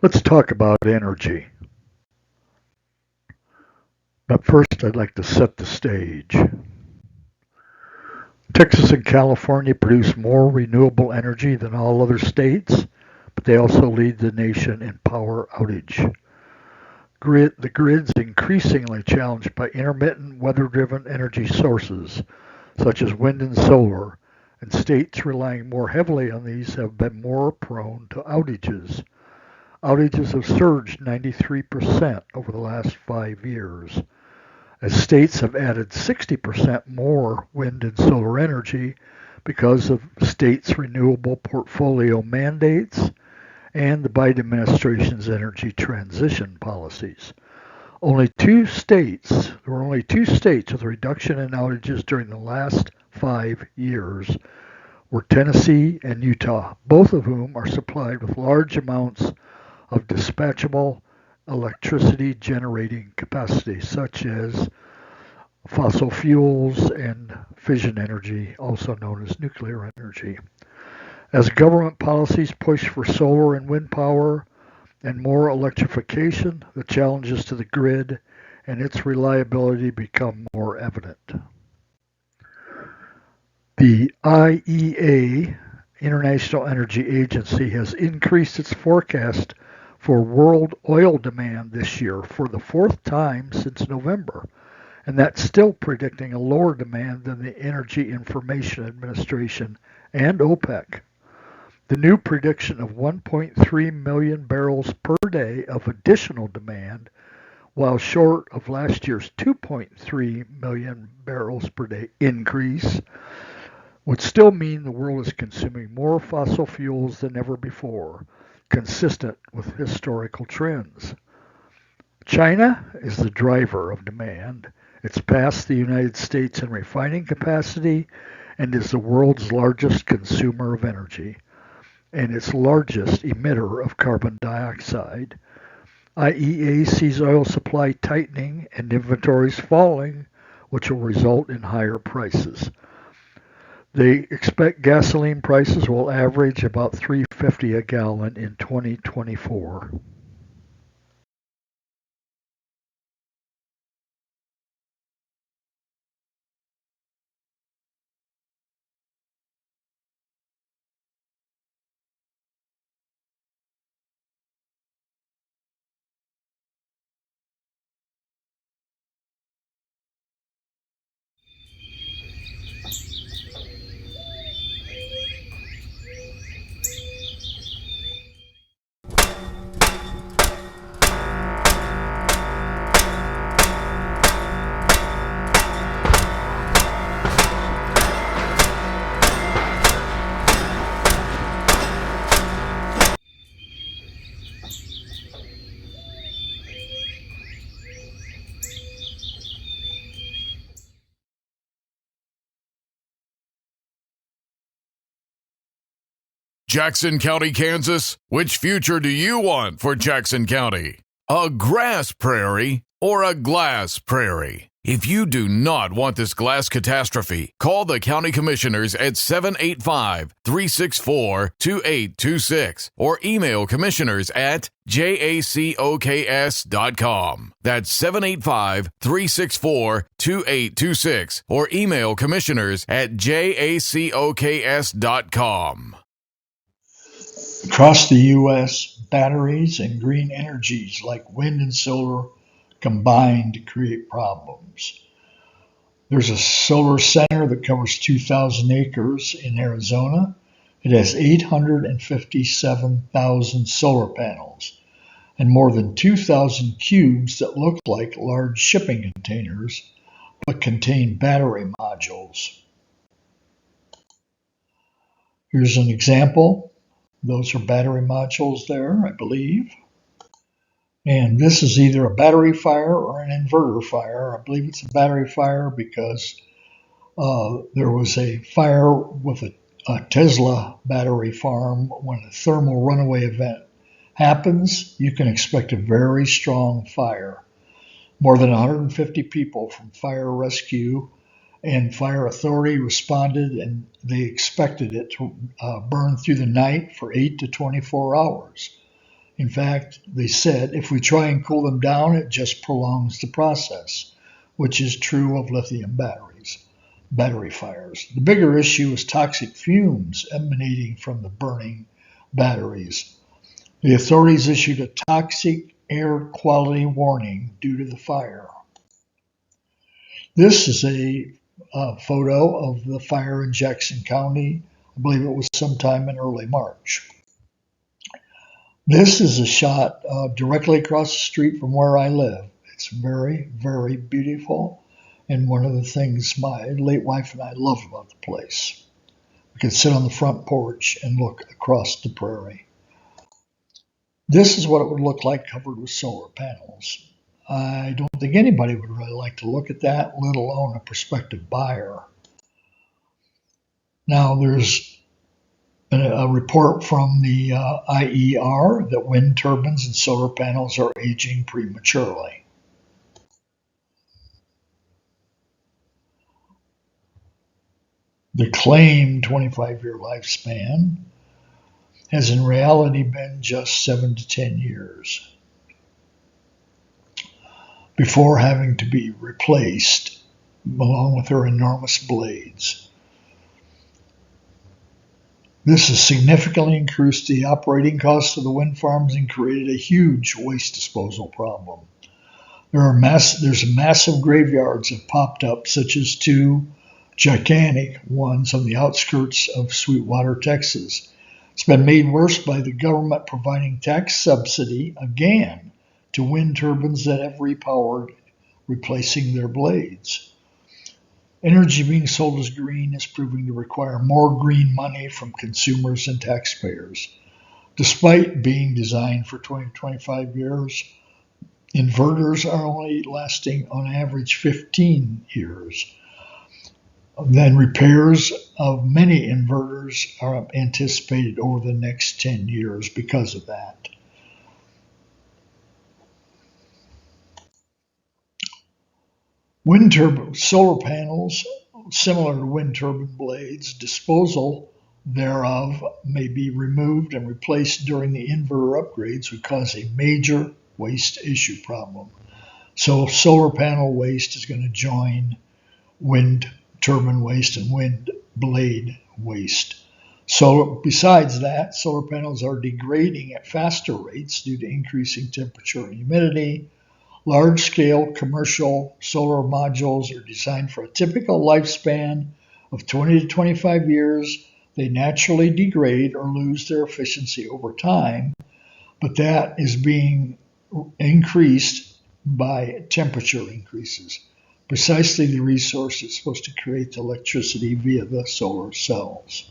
Let's talk about energy. But first, I'd like to set the stage. Texas and California produce more renewable energy than all other states, but they also lead the nation in power outage. The grid's increasingly challenged by intermittent weather-driven energy sources, such as wind and solar, and states relying more heavily on these have been more prone to outages. Outages have surged 93% over the last 5 years, as states have added 60% more wind and solar energy because of states' renewable portfolio mandates and the Biden administration's energy transition policies. There were only two states with a reduction in outages during the last 5 years were Tennessee and Utah, both of whom are supplied with large amounts of dispatchable electricity generating capacity, such as fossil fuels and fission energy, also known as nuclear energy. As government policies push for solar and wind power and more electrification, the challenges to the grid and its reliability become more evident. The IEA, International Energy Agency, has increased its forecast for world oil demand this year for the fourth time since November, and that's still predicting a lower demand than the Energy Information Administration and OPEC. The new prediction of 1.3 million barrels per day of additional demand, while short of last year's 2.3 million barrels per day increase, would still mean the world is consuming more fossil fuels than ever before, consistent with historical trends. China is the driver of demand. It's passed the United States in refining capacity and is the world's largest consumer of energy and its largest emitter of carbon dioxide. IEA sees oil supply tightening and inventories falling, which will result in higher prices. They expect gasoline prices will average about $3.50 a gallon in 2024. Jackson County, Kansas. Which future do you want for Jackson County? A grass prairie or a glass prairie? If you do not want this glass catastrophe, call the county commissioners at 785-364-2826 or email commissioners at jacoks.com. That's 785-364-2826 or email commissioners at jacoks.com. Across the U.S., batteries and green energies like wind and solar combine to create problems. There's a solar center that covers 2,000 acres in Arizona. It has 857,000 solar panels and more than 2,000 cubes that look like large shipping containers but contain battery modules. Here's an example. Those are battery modules there, I believe. And this is either a battery fire or an inverter fire. I believe it's a battery fire because there was a fire with a Tesla battery farm. When a thermal runaway event happens, you can expect a very strong fire. More than 150 people from fire rescue and fire authority responded, and they expected it to burn through the night for 8 to 24 hours. In fact, they said if we try and cool them down, it just prolongs the process, which is true of lithium battery fires. The bigger issue is toxic fumes emanating from the burning batteries. The authorities issued a toxic air quality warning due to the fire. This is a photo of the fire in Jackson County. I believe it was sometime in early March. This is a shot directly across the street from where I live. It's very, very beautiful, and one of the things my late wife and I love about the place. We could sit on the front porch and look across the prairie. This is what it would look like covered with solar panels. I don't think anybody would really like to look at that, let alone a prospective buyer. Now, there's a report from the IER that wind turbines and solar panels are aging prematurely. The claimed 25-year lifespan has in reality been just 7 to 10 years before having to be replaced along with their enormous blades. This has significantly increased the operating costs of the wind farms and created a huge waste disposal problem. There's massive graveyards that popped up, such as two gigantic ones on the outskirts of Sweetwater, Texas. It's been made worse by the government providing tax subsidy again to wind turbines that have repowered, replacing their blades. Energy being sold as green is proving to require more green money from consumers and taxpayers. Despite being designed for 20 to 25 years, inverters are only lasting on average 15 years. Then repairs of many inverters are anticipated over the next 10 years because of that. Solar panels, similar to wind turbine blades, disposal thereof may be removed and replaced during the inverter upgrades would cause a major waste issue problem. So solar panel waste is going to join wind turbine waste and wind blade waste. So besides that, solar panels are degrading at faster rates due to increasing temperature and humidity. Large-scale commercial solar modules are designed for a typical lifespan of 20 to 25 years. They naturally degrade or lose their efficiency over time, but that is being increased by temperature increases, precisely the resource that's supposed to create the electricity via the solar cells.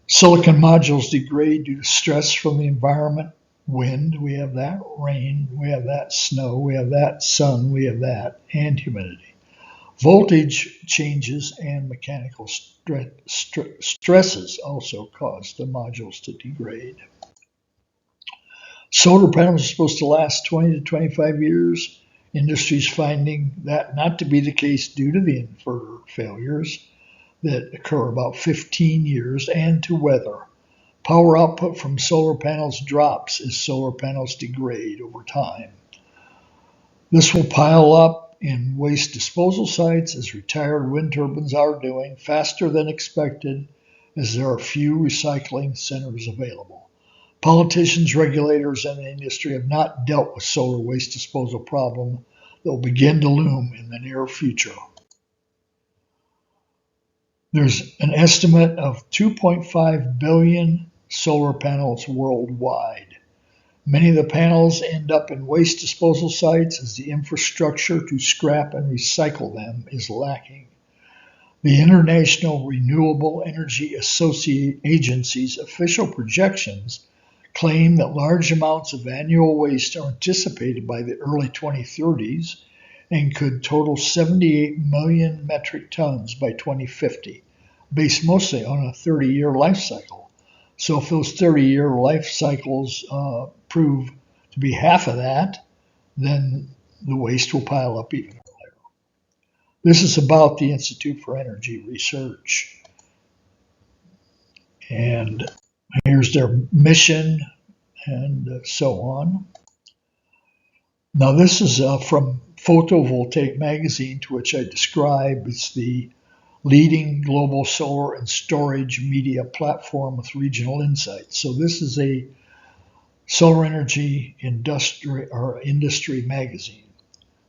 Silicon modules degrade due to stress from the environment. Wind, we have that. Rain, we have that. Snow, we have that. Sun, we have that. And humidity. Voltage changes and mechanical stresses also cause the modules to degrade. Solar panels are supposed to last 20 to 25 years. Industry's finding that not to be the case due to the inverter failures that occur about 15 years and to weather. Power output from solar panels drops as solar panels degrade over time. This will pile up in waste disposal sites, as retired wind turbines are doing, faster than expected, as there are few recycling centers available. Politicians, regulators, and the industry have not dealt with solar waste disposal problem that will begin to loom in the near future. There's an estimate of 2.5 billion solar panels worldwide. Many of the panels end up in waste disposal sites as the infrastructure to scrap and recycle them is lacking. The International Renewable Energy Agency's official projections claim that large amounts of annual waste are anticipated by the early 2030s and could total 78 million metric tons by 2050, based mostly on a 30-year life cycle. So if those 30-year life cycles prove to be half of that, then the waste will pile up even earlier. This is about the Institute for Energy Research. And Here's their mission and so on. Now this is from Photovoltaic Magazine, to which I describe. It's the leading global solar and storage media platform with regional insights. So this is a solar energy industry magazine.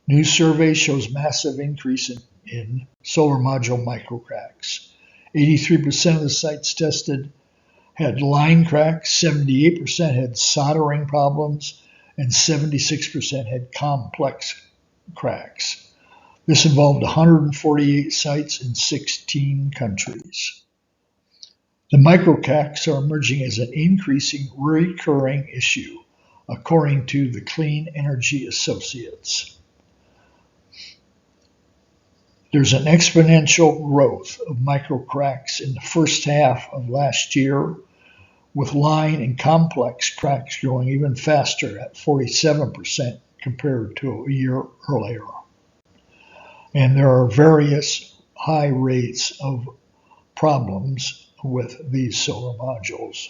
New survey shows massive increase in solar module microcracks. 83% of the sites tested had line cracks, 78% had soldering problems, and 76% had complex cracks. This involved 148 sites in 16 countries. The microcracks are emerging as an increasing recurring issue, according to the Clean Energy Associates. There's an exponential growth of microcracks in the first half of last year, with line and complex cracks growing even faster at 47% compared to a year earlier. And there are various high rates of problems with these solar modules.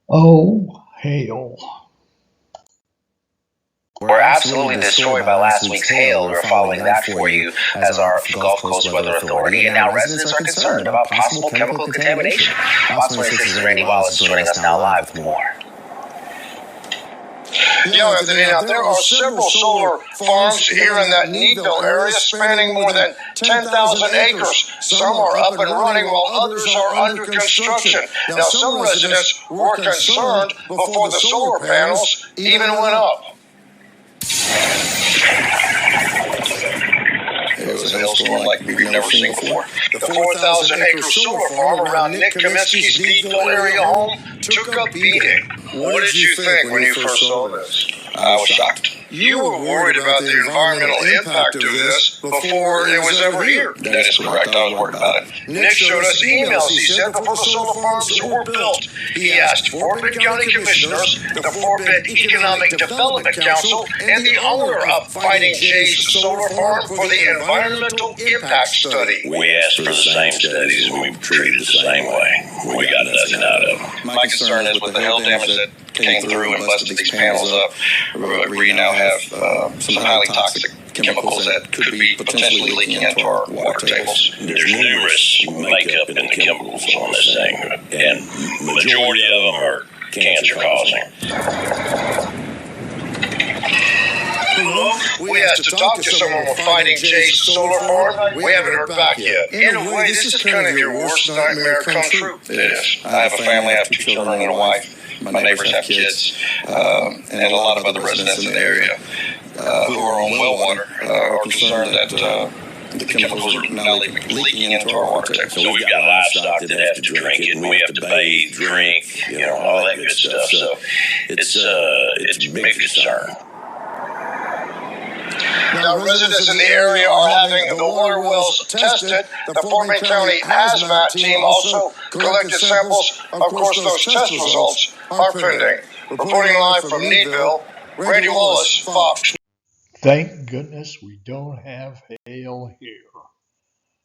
Oh, hail. We're absolutely destroyed by last week's hail. We're following that for you as our Gulf Coast Weather Authority. And now residents are concerned about possible chemical contamination. Fox 26's Randy Wallace is joining us now live with more. Anthony, there are several solar farms here in that Needville area spanning more than 10,000 acres. Some are up and running while others are under construction. Now, some residents were concerned before the solar panels even went up. It was a hailstorm like we've never seen before. The 4,000-acre solar farm around Nick Kaminsky's Needville area home took a beating. What did you think when you first saw this? I was shocked. You were worried about the environmental impact of this before it was ever here. That is correct. I was worried about it. Nick showed us emails he sent before the solar farms were built. He asked Fort Bend County Commissioners, the Fort Bend Economic Development Council, and the owner of Fighting Jay's solar farm for the environmental impact study. We asked for the same studies and we were treated the same way. We got nothing out of them. My concern is with the hail damage that came through and busted these panels up, we now have some highly toxic chemicals that could be potentially leaking into our water tables. There's numerous makeup in the chemicals on this thing, and the majority of them are cancer causing. We asked to talk to someone with Fighting Jay's solar farm. We haven't heard back yet. In a way, this is kind of your worst nightmare come true. It is. I have a family. I have 2 children and a wife. My neighbors have kids, and a lot of other residents in the area who are on well water are concerned that the chemicals are now leaking into our water table. So we've got livestock that have to drink it, and we have to bathe, drink, all that good stuff. So it's a big concern. Now, residents in the area are having the water wells tested. The Fort Bend County hazmat team also collected samples. Of course, those test results are pending. Reporting live from Needville, Randy Wallace, Fox. Thank goodness we don't have hail here,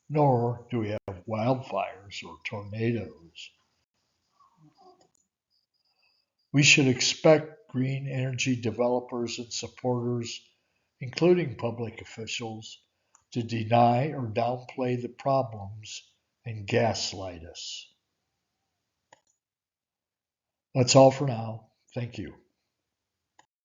nor do we have wildfires or tornadoes. We should expect green energy developers and supporters, including public officials, to deny or downplay the problems and gaslight us. That's all for now. Thank you.